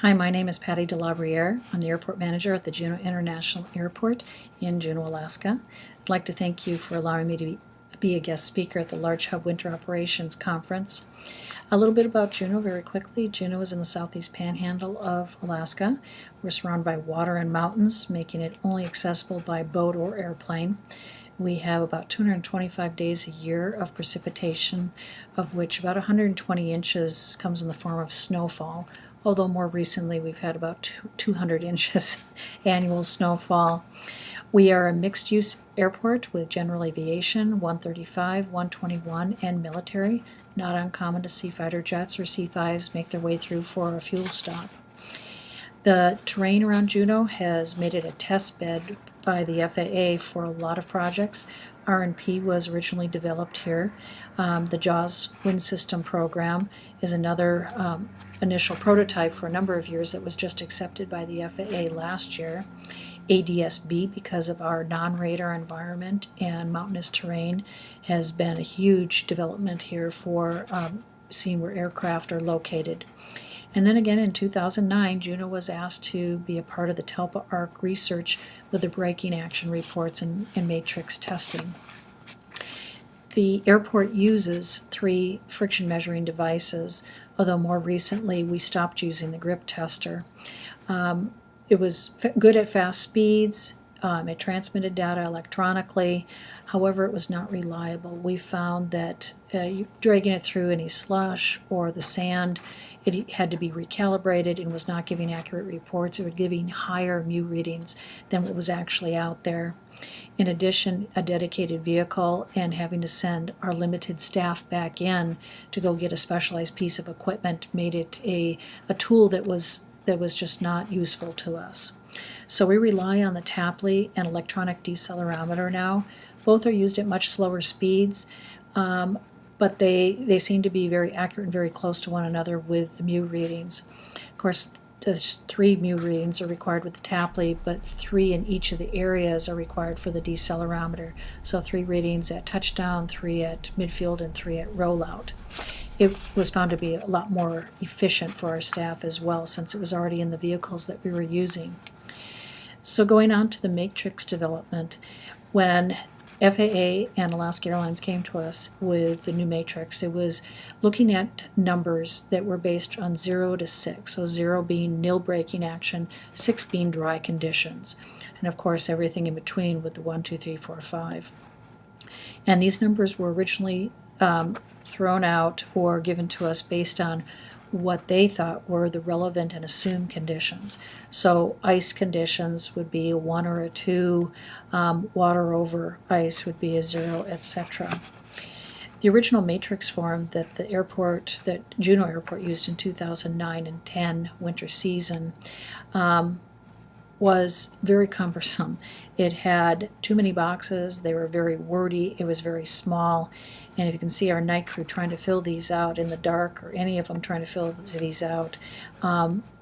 Hi, my name is Patty DeLabriere. I'm the airport manager at the Juneau International Airport in Juneau, Alaska. I'd like to thank you for allowing me to be a guest speaker at the Large Hub Winter Operations Conference. A little bit about Juneau very quickly. Juneau is in the southeast panhandle of Alaska. We're surrounded by water and mountains, making it only accessible by boat or airplane. We have about 225 days a year of precipitation, of which about 120 inches comes in the form of snowfall, although more recently we've had about 200 inches annual snowfall. We are a mixed-use airport with general aviation, 135, 121, and military. Not uncommon to see fighter jets or C-5s make their way through for a fuel stop. The terrain around Juneau has made it a test bed by the FAA for a lot of projects. R&P was originally developed here. The JAWS wind system program is another initial prototype for a number of years that was just accepted by the FAA last year. ADS-B, because of our non-radar environment and mountainous terrain, has been a huge development here for seeing where aircraft are located. And then again in 2009, Juneau was asked to be a part of the TELPA ARC research with the braking action reports and matrix testing. The airport uses 3 friction measuring devices, although more recently we stopped using the grip tester. It was good at fast speeds. It transmitted data electronically. However, it was not reliable. We found that dragging it through any slush or the sand, it had to be recalibrated and was not giving accurate reports. It was giving higher mu readings than what was actually out there. In addition, a dedicated vehicle and having to send our limited staff back in to go get a specialized piece of equipment made it a tool that was just not useful to us. So we rely on the Tapley and electronic decelerometer now. Both are used at much slower speeds, but they seem to be very accurate and very close to one another with the mu readings. Of course, there's 3 mu readings are required with the Tapley, but 3 in each of the areas are required for the decelerometer. So 3 readings at touchdown, 3 at midfield, and 3 at rollout. It was found to be a lot more efficient for our staff as well, since it was already in the vehicles that we were using. So going on to the matrix development, when FAA and Alaska Airlines came to us with the new matrix, it was looking at numbers that were based on 0 to 6, so 0 being nil braking action, 6 being dry conditions, and of course everything in between with the 1, 2, 3, 4, 5. And these numbers were originally thrown out or given to us based on what they thought were the relevant and assumed conditions. So ice conditions would be a 1 or a 2, water over ice would be a 0, etc. The original matrix form that Juneau Airport used in 2009 and 10 winter season was very cumbersome. It had too many boxes, they were very wordy, it was very small, and if you can see our night crew trying to fill these out in the dark, or any of them trying to fill these out,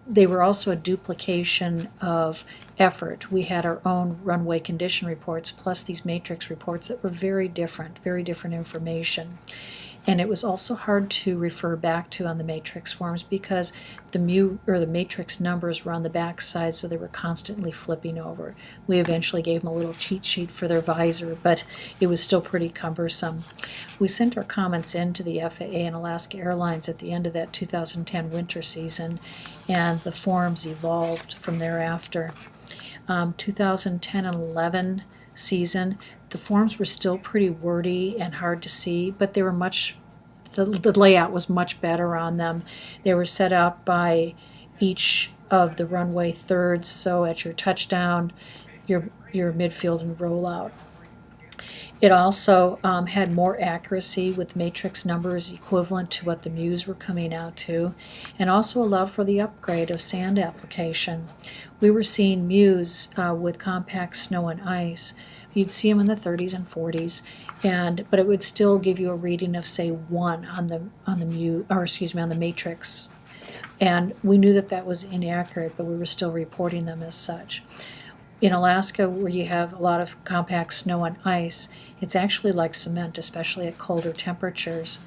they were also a duplication of effort. We had our own runway condition reports plus these matrix reports that were very different information. And it was also hard to refer back to on the matrix forms because the matrix numbers were on the back side, so they were constantly flipping over. We eventually gave them a little cheat sheet for their visor, but it was still pretty cumbersome. We sent our comments in to the FAA and Alaska Airlines at the end of that 2010 winter season, and the forms evolved from thereafter. 2010 and 11 season, the forms were still pretty wordy and hard to see, but they were the layout was much better on them. They were set out by each of the runway thirds, so at your touchdown, your midfield, and rollout. It also had more accuracy with matrix numbers equivalent to what the MUs were coming out to, and also allowed for the upgrade of sand application. We were seeing MUs with compact snow and ice. You'd see them in the 30s and 40s, but it would still give you a reading of, say, 1 on the matrix. And we knew that was inaccurate, but we were still reporting them as such. In Alaska, where you have a lot of compact snow and ice, it's actually like cement, especially at colder temperatures.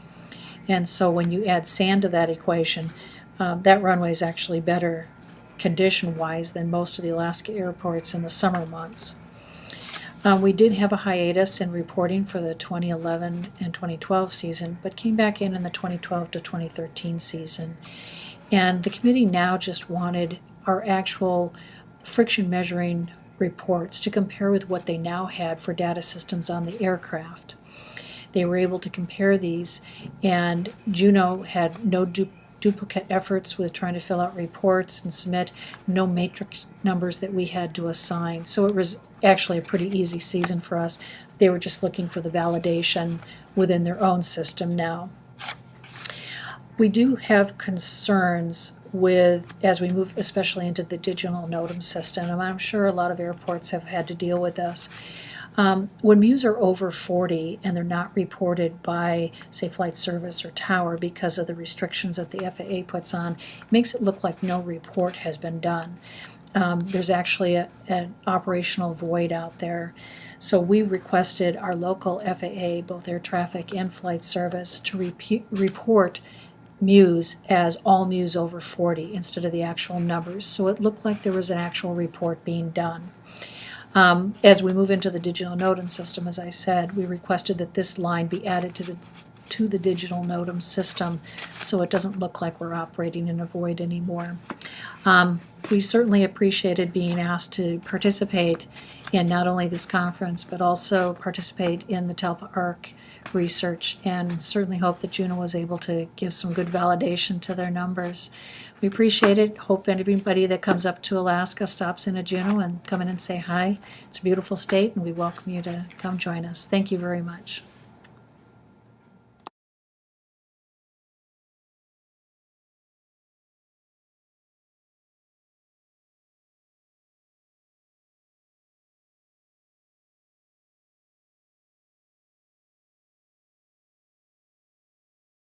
And so when you add sand to that equation, that runway is actually better condition-wise than most of the Alaska airports in the summer months. We did have a hiatus in reporting for the 2011 and 2012 season, but came back in the 2012 to 2013 season. And the committee now just wanted our actual friction measuring reports to compare with what they now had for data systems on the aircraft. They were able to compare these, and Juneau had no duplicate efforts with trying to fill out reports and submit, no matrix numbers that we had to assign. So it was actually a pretty easy season for us. They were just looking for the validation within their own system now. We do have concerns with, as we move especially into the digital NOTAM system, and I'm sure a lot of airports have had to deal with this. When MEUs are over 40 and they're not reported by, say, flight service or tower because of the restrictions that the FAA puts on, it makes it look like no report has been done. There's actually an operational void out there. So we requested our local FAA, both air traffic and flight service, to report MEUs as all MEUs over 40 instead of the actual numbers. So it looked like there was an actual report being done. As we move into the digital NOTAM system, as I said, we requested that this line be added to the digital NOTAM system so it doesn't look like we're operating in a void anymore. We certainly appreciated being asked to participate in not only this conference but also participate in the Talpa ARC research, and certainly hope that Juneau was able to give some good validation to their numbers. We appreciate it. Hope anybody that comes up to Alaska stops in at Juneau and come in and say hi. It's a beautiful state, and we welcome you to come join us. Thank you very much.